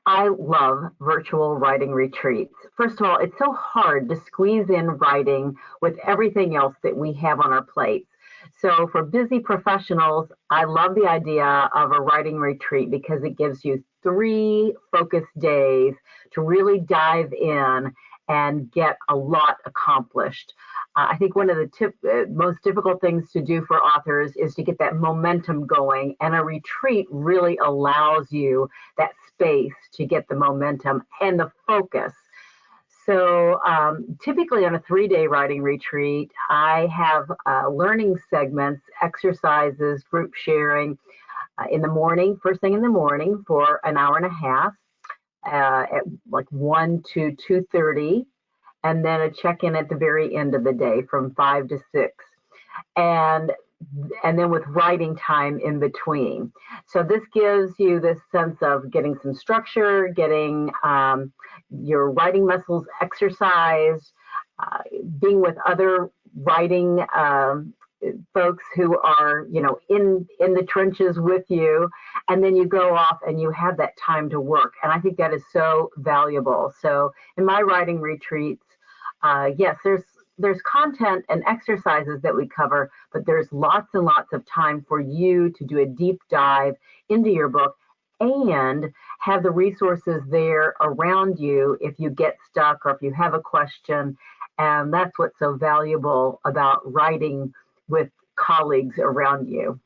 I love virtual writing retreats. First of all, it's so hard to squeeze in writing with everything else that we have on our plates. So for busy professionals, I love the idea of a writing retreat because it gives you 3 focused days to really dive in and get a lot accomplished. I think one of the most difficult things to do for authors is to get that momentum going, and a retreat really allows you that space to get the momentum and the focus. So typically on a 3-day writing retreat, I have learning segments, exercises, group sharing in the morning, first thing in the morning for an hour and a half at like 1 to 2:30, and then a check-in at the very end of the day from 5 to 6. And then with writing time in between. So this gives you this sense of getting some structure, getting your writing muscles exercised, being with other writing folks who are, in the trenches with you, and then you go off and you have that time to work. And I think that is so valuable. So in my writing retreats, yes, there's content and exercises that we cover, but there's lots and lots of time for you to do a deep dive into your book and have the resources there around you if you get stuck or if you have a question. And that's what's so valuable about writing with colleagues around you.